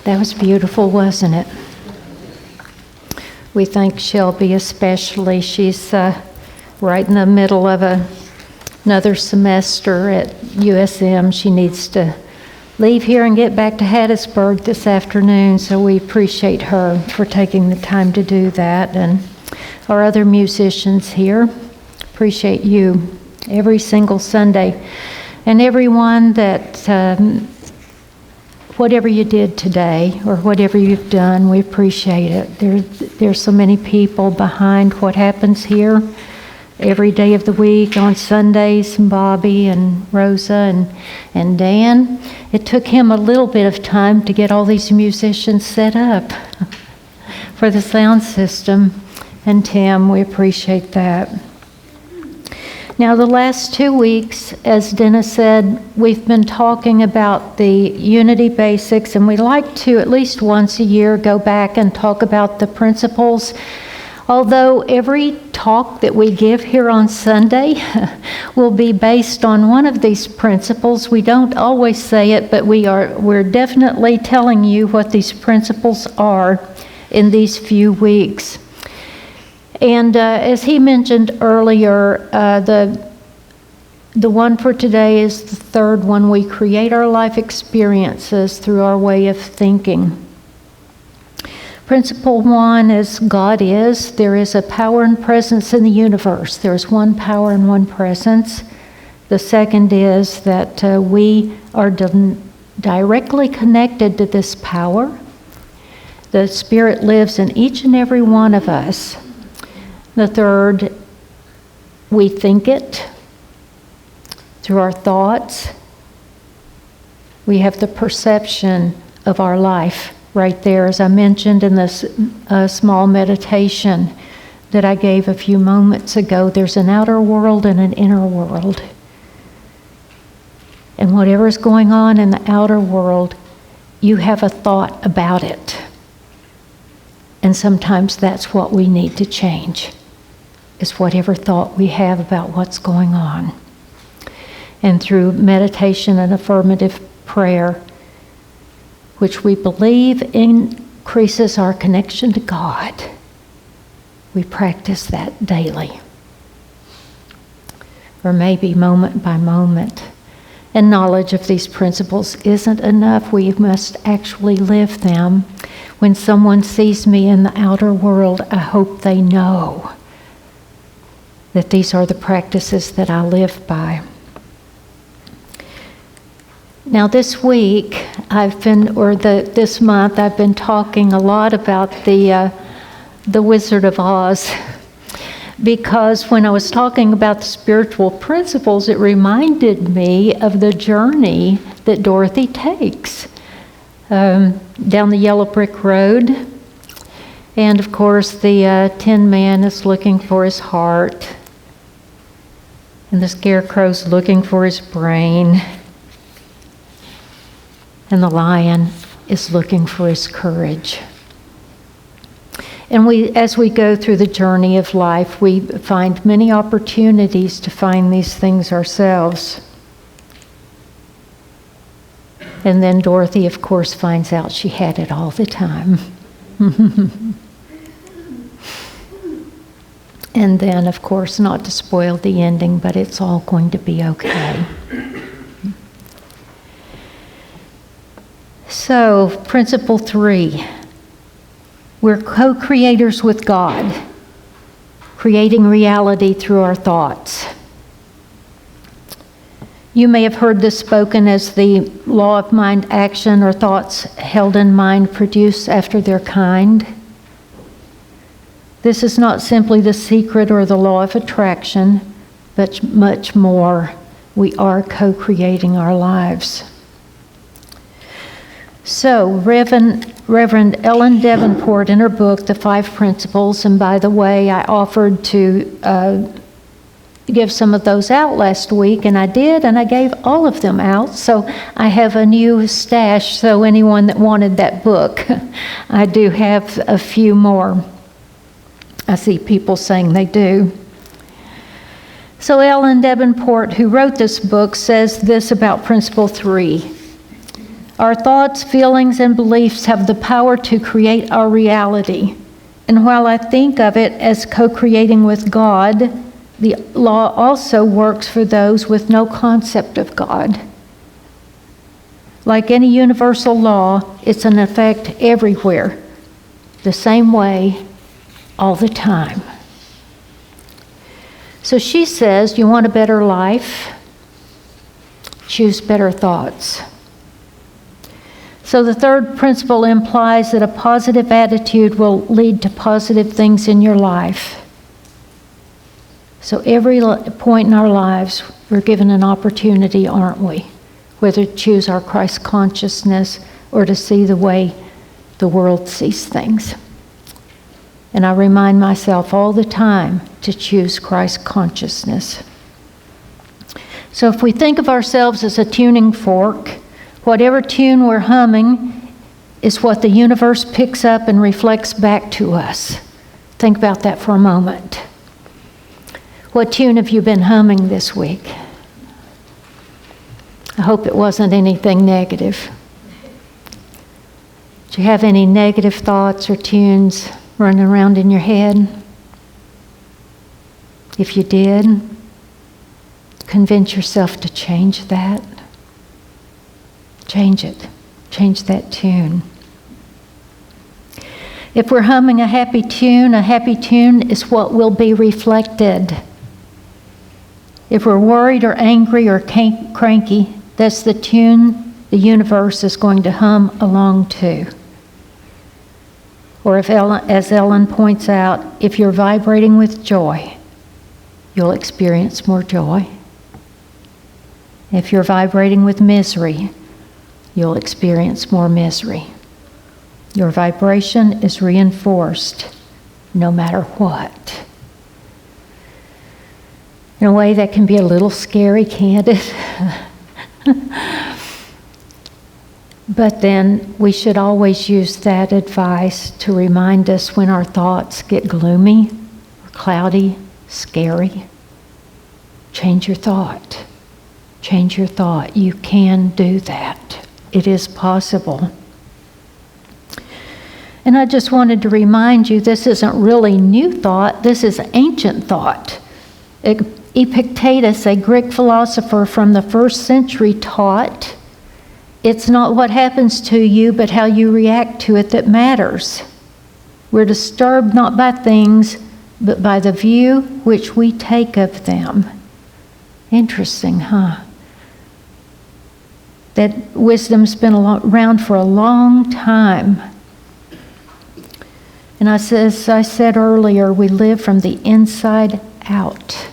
That was beautiful, wasn't it? We thank Shelby especially. She's right in the middle of another semester at USM. She needs to leave here and get back to Hattiesburg this afternoon, so we appreciate her for taking the time to do that. And our other musicians here, appreciate you every single Sunday. And everyone that, whatever you did today or whatever you've done, we appreciate it. There's so many people behind what happens here every day of the week, on Sundays, and Bobby and Rosa and Dan. It took him a little bit of time to get all these musicians set up for the sound system. And Tim, we appreciate that. Now, the last 2 weeks, as Dennis said, we've been talking about the unity basics, and we like to at least once a year go back and talk about the principles. Although every talk that we give here on Sunday will be based on one of these principles. We don't always say it, but we're definitely telling you what these principles are in these few weeks. And as he mentioned earlier, the one for today is the third one. We create our life experiences through our way of thinking. Principle 1 is God is. There is a power and presence in the universe. There's one power and one presence. The second is that we are directly connected to this power. The Spirit lives in each and every one of us. The third, we think it through our thoughts. We have the perception of our life right there, as I mentioned in this small meditation that I gave a few moments ago. There's an outer world and an inner world. And whatever's going on in the outer world, you have a thought about it. And sometimes that's what we need to change, is whatever thought we have about what's going on. And through meditation and affirmative prayer, which we believe increases our connection to God, we practice that daily, or maybe moment by moment. And knowledge of these principles isn't enough. We must actually live them. When someone sees me in the outer world, I hope they know that these are the practices that I live by. Now this week, this month, I've been talking a lot about the Wizard of Oz, because when I was talking about the spiritual principles, it reminded me of the journey that Dorothy takes down the yellow brick road. And of course, the Tin Man is looking for his heart, and the Scarecrow's looking for his brain, and the lion is looking for his courage. And as we go through the journey of life, we find many opportunities to find these things ourselves. And then Dorothy, of course, finds out she had it all the time. And then, of course, not to spoil the ending, but it's all going to be okay. So, principle 3, we're co-creators with God, creating reality through our thoughts. You may have heard this spoken as the law of mind action, or thoughts held in mind produce after their kind. This is not simply the secret or the law of attraction, but much more. We are co-creating our lives. So, Reverend Ellen Davenport, in her book, The 5 Principles, and by the way, I offered to give some of those out last week, and I did, and I gave all of them out. So I have a new stash, so anyone that wanted that book, I do have a few more. I see people saying they do. So Ellen Davenport, who wrote this book, says this about Principle 3. Our thoughts, feelings, and beliefs have the power to create our reality. And while I think of it as co-creating with God, the law also works for those with no concept of God. Like any universal law, it's in effect everywhere, the same way, all the time. So she says, you want a better life? Choose better thoughts. So the third principle implies that a positive attitude will lead to positive things in your life. So every point in our lives, we're given an opportunity, aren't we? Whether to choose our Christ consciousness or to see the way the world sees things. And I remind myself all the time to choose Christ consciousness. So if we think of ourselves as a tuning fork, whatever tune we're humming is what the universe picks up and reflects back to us. Think about that for a moment. What tune have you been humming this week? I hope it wasn't anything negative. Do you have any negative thoughts or tunes running around in your head? If you did, convince yourself to change that. Change it. Change that tune. If we're humming a happy tune is what will be reflected. If we're worried or angry or cranky, that's the tune the universe is going to hum along to. Or as Ellen points out, if you're vibrating with joy, you'll experience more joy. If you're vibrating with misery, you'll experience more misery. Your vibration is reinforced no matter what. In a way that can be a little scary, can't it? But then we should always use that advice to remind us when our thoughts get gloomy, or cloudy, scary. Change your thought. Change your thought. You can do that. It is possible. And I just wanted to remind you, this isn't really new thought. This is ancient thought. Epictetus, a Greek philosopher from the 1st century, taught, it's not what happens to you, but how you react to it that matters. We're disturbed not by things, but by the view which we take of them. Interesting, huh? That wisdom's been around for a long time. And as I said earlier, we live from the inside out.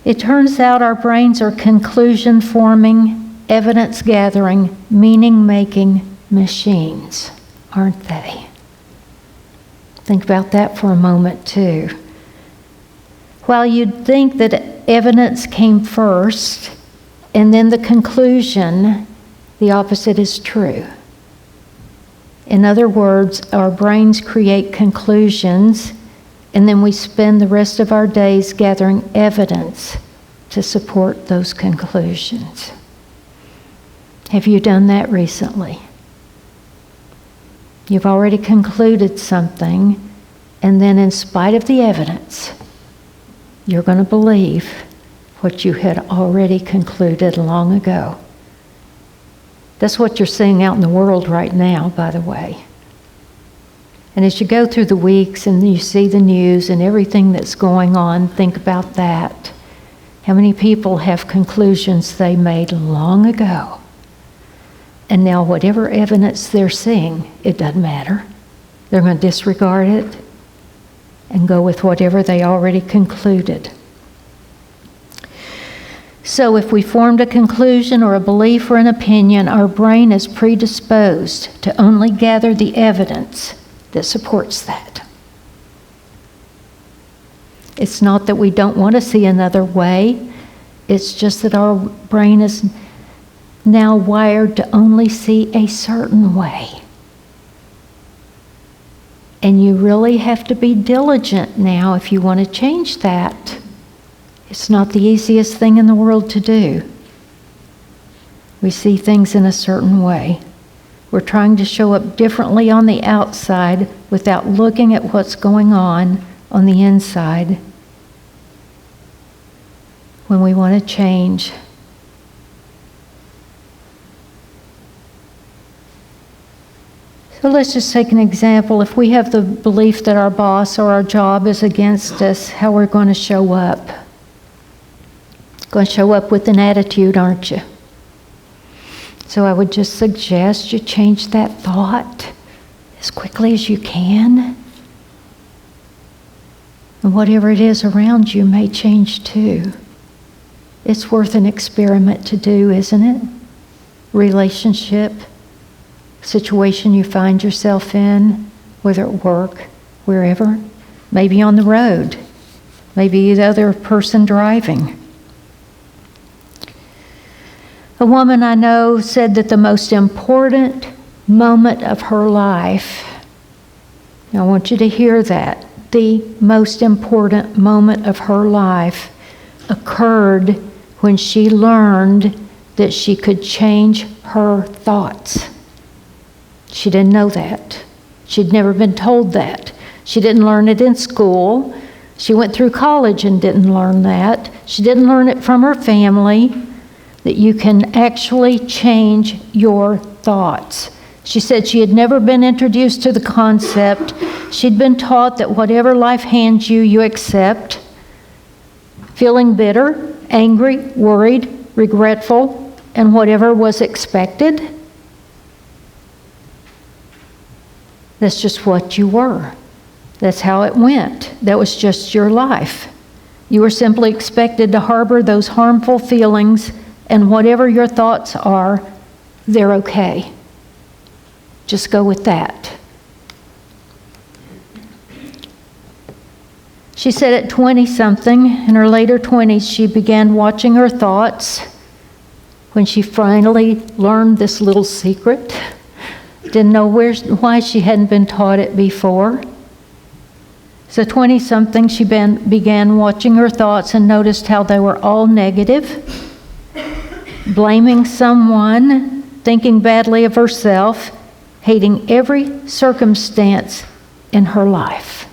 It turns out our brains are conclusion-forming, evidence-gathering, meaning-making machines, aren't they? Think about that for a moment, too. While you'd think that evidence came first, and then the conclusion, the opposite is true. In other words, our brains create conclusions, and then we spend the rest of our days gathering evidence to support those conclusions. Have you done that recently? You've already concluded something, and then in spite of the evidence, you're going to believe what you had already concluded long ago. That's what you're seeing out in the world right now, by the way. And as you go through the weeks and you see the news and everything that's going on, think about that. How many people have conclusions they made long ago? And now whatever evidence they're seeing, it doesn't matter. They're going to disregard it and go with whatever they already concluded. So if we formed a conclusion or a belief or an opinion, our brain is predisposed to only gather the evidence that supports that. It's not that we don't want to see another way. It's just that our brain is now wired to only see a certain way. And you really have to be diligent now if you want to change that. It's not the easiest thing in the world to do. We see things in a certain way. We're trying to show up differently on the outside without looking at what's going on the inside when we want to change. So let's just take an example. If we have the belief that our boss or our job is against us, how we're going to show up. Going to show up with an attitude, aren't you? So I would just suggest you change that thought as quickly as you can. And whatever it is around you may change too. It's worth an experiment to do, isn't it? Relationship, situation you find yourself in, whether at work, wherever, maybe on the road, maybe the other person driving. A woman I know said that the most important moment of her life, I want you to hear that, the most important moment of her life occurred when she learned that she could change her thoughts. She didn't know that. She'd never been told that. She didn't learn it in school. She went through college and didn't learn that. She didn't learn it from her family, that you can actually change your thoughts. She said she had never been introduced to the concept. She'd been taught that whatever life hands you, you accept. Feeling bitter, angry, worried, regretful, and whatever was expected. That's just what you were. That's how it went. That was just your life. You were simply expected to harbor those harmful feelings, and whatever your thoughts are, they're okay. Just go with that. She said at 20-something, in her later 20s, she began watching her thoughts when she finally learned this little secret. Didn't know why she hadn't been taught it before. So 20-something, she began watching her thoughts and noticed how they were all negative, blaming someone, thinking badly of herself, hating every circumstance in her life.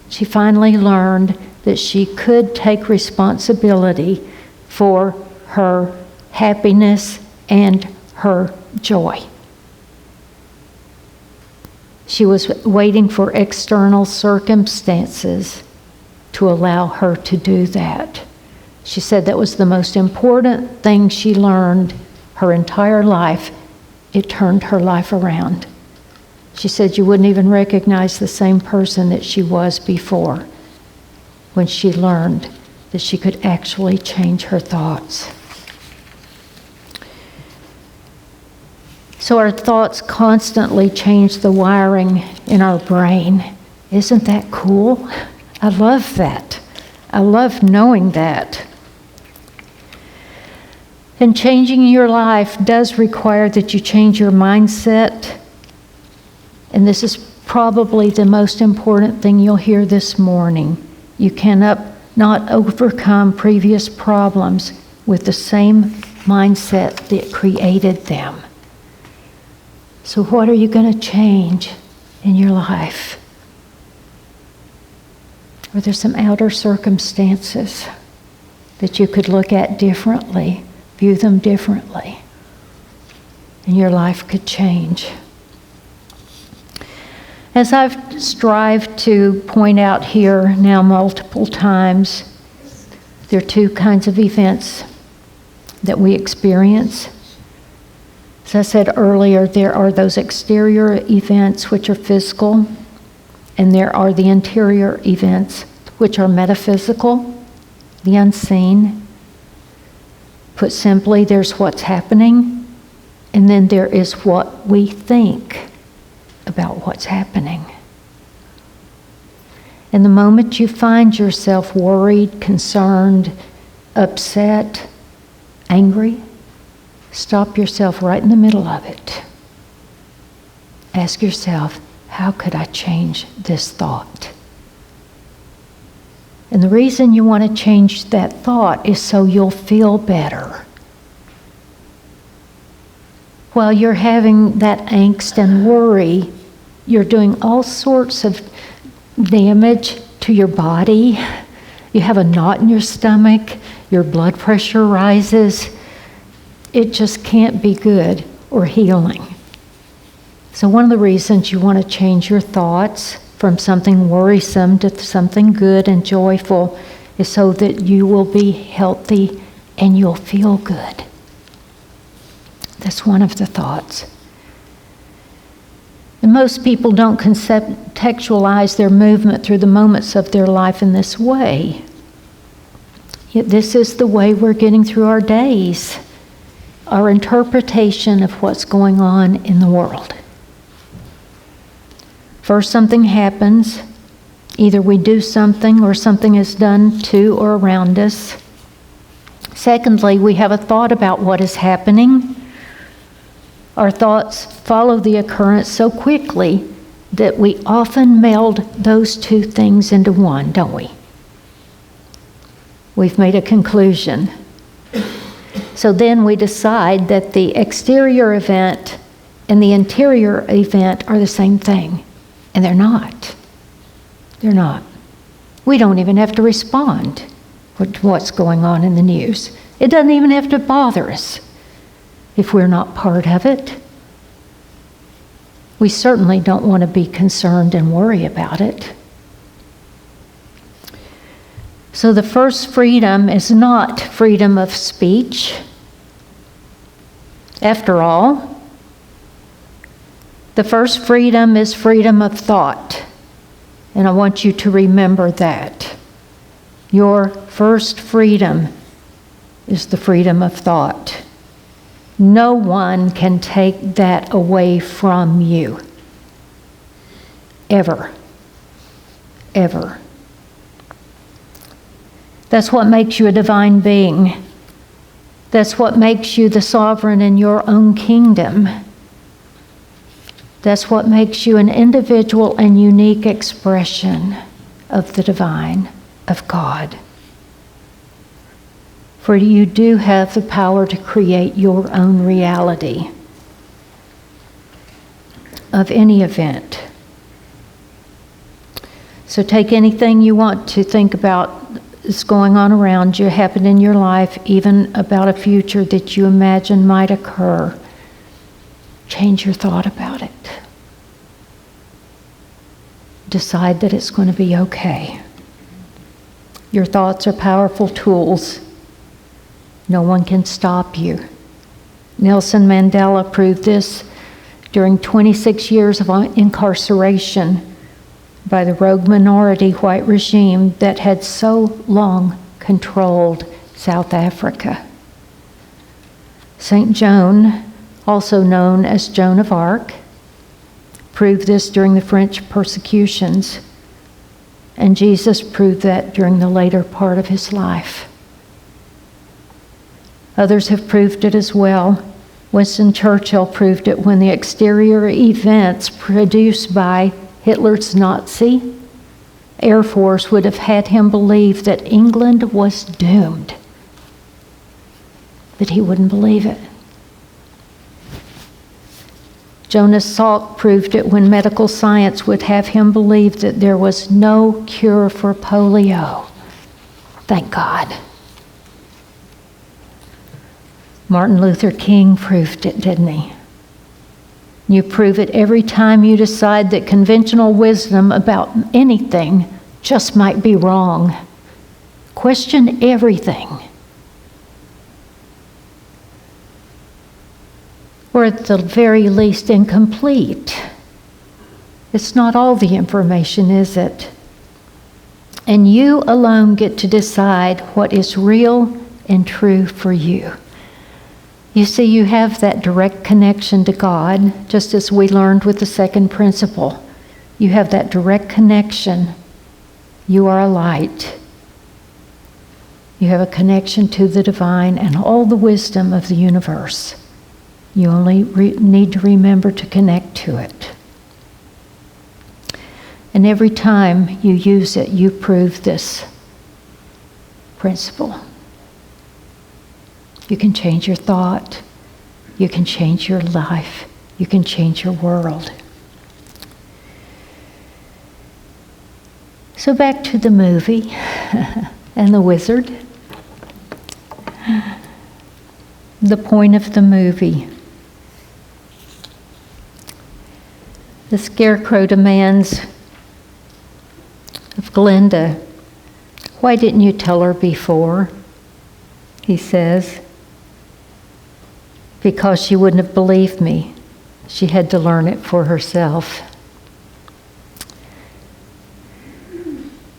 She finally learned that she could take responsibility for her happiness and her joy. She was waiting for external circumstances to allow her to do that. She said that was the most important thing she learned her entire life. It turned her life around. She said you wouldn't even recognize the same person that she was before when she learned that she could actually change her thoughts. So our thoughts constantly change the wiring in our brain. Isn't that cool? I love that. I love knowing that. And changing your life does require that you change your mindset. And this is probably the most important thing you'll hear this morning. You cannot not overcome previous problems with the same mindset that created them. So what are you going to change in your life? Are there some outer circumstances that you could look at differently, view them differently, and your life could change? As I've strived to point out here now multiple times, there are two kinds of events that we experience. As I said earlier, there are those exterior events which are physical, and there are the interior events which are metaphysical, the unseen. Put simply, there's what's happening, and then there is what we think about what's happening. And the moment you find yourself worried, concerned, upset, angry, stop yourself right in the middle of it. Ask yourself, how could I change this thought? And the reason you want to change that thought is so you'll feel better. While you're having that angst and worry, you're doing all sorts of damage to your body. You have a knot in your stomach, your blood pressure rises. It just can't be good or healing. So one of the reasons you want to change your thoughts from something worrisome to something good and joyful is so that you will be healthy and you'll feel good. That's one of the thoughts. And most people don't contextualize their movement through the moments of their life in this way. Yet this is the way we're getting through our days, our interpretation of what's going on in the world. First, something happens. Either we do something or something is done to or around us. Secondly, we have a thought about what is happening. Our thoughts follow the occurrence so quickly that we often meld those two things into one, don't we? We've made a conclusion. So then we decide that the exterior event and the interior event are the same thing. And they're not. They're not. We don't even have to respond to what's going on in the news. It doesn't even have to bother us if we're not part of it. We certainly don't want to be concerned and worry about it. So the first freedom is not freedom of speech. After all, the first freedom is freedom of thought. And I want you to remember that. Your first freedom is the freedom of thought. No one can take that away from you. Ever. Ever. That's what makes you a divine being. That's what makes you the sovereign in your own kingdom. That's what makes you an individual and unique expression of the divine, of God. For you do have the power to create your own reality of any event. So take anything you want to think about that's going on around you, happen in your life, even about a future that you imagine might occur. Change your thought about it. Decide that it's going to be okay. Your thoughts are powerful tools. No one can stop you. Nelson Mandela proved this during 26 years of incarceration by the rogue minority white regime that had so long controlled South Africa. St. Joan, also known as Joan of Arc, proved this during the French persecutions, and Jesus proved that during the later part of his life. Others have proved it as well. Winston Churchill proved it when the exterior events produced by Hitler's Nazi Air Force would have had him believe that England was doomed. But he wouldn't believe it. Jonas Salk proved it when medical science would have him believe that there was no cure for polio. Thank God. Martin Luther King proved it, didn't he? You prove it every time you decide that conventional wisdom about anything just might be wrong. Question everything. Or at the very least incomplete. It's not all the information, is it? And you alone get to decide what is real and true for you. You see, you have that direct connection to God, just as we learned with the second principle. You have that direct connection. You are a light. You have a connection to the divine and all the wisdom of the universe. You only need to remember to connect to it. And every time you use it, you prove this principle. You can change your thought. You can change your life. You can change your world. So back to the movie and the wizard. The point of the movie. The scarecrow demands of Glenda, "Why didn't you tell her before?" He says, "Because she wouldn't have believed me. She had to learn it for herself."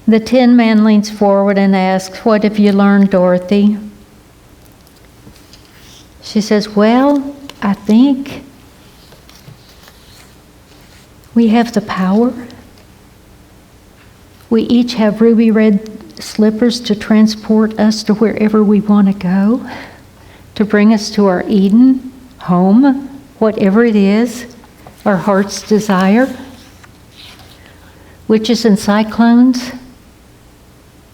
The Tin Man leans forward and asks, "What have you learned, Dorothy?" She says, "Well, I think we have the power. We each have ruby red slippers to transport us to wherever we want to go, to bring us to our Eden, home, whatever it is our heart's desire. Witches and cyclones,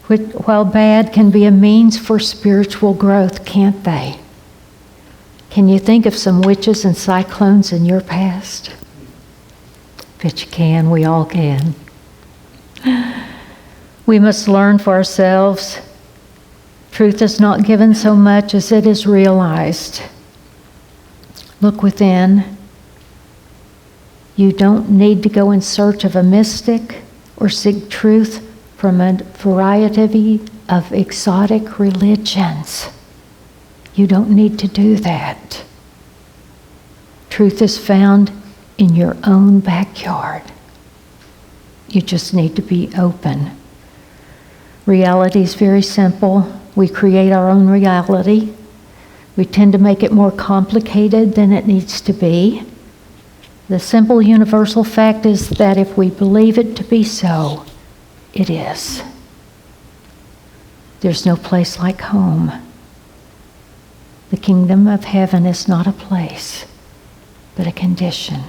while bad, can be a means for spiritual growth, can't they? Can you think of some witches and cyclones in your past? Bet you can, we all can. We must learn for ourselves. Truth is not given so much as it is realized. Look within. You don't need to go in search of a mystic or seek truth from a variety of exotic religions. You don't need to do that. Truth is found in your own backyard. You just need to be open. Reality is very simple. We create our own reality. We tend to make it more complicated than it needs to be. The simple universal fact is that if we believe it to be so, it is. There's no place like home. The kingdom of heaven is not a place, but a condition.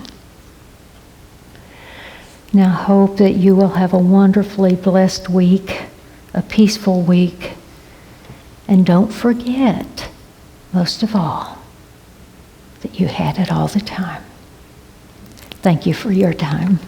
Now hope that you will have a wonderfully blessed week, a peaceful week, and don't forget, most of all, that you had it all the time. Thank you for your time.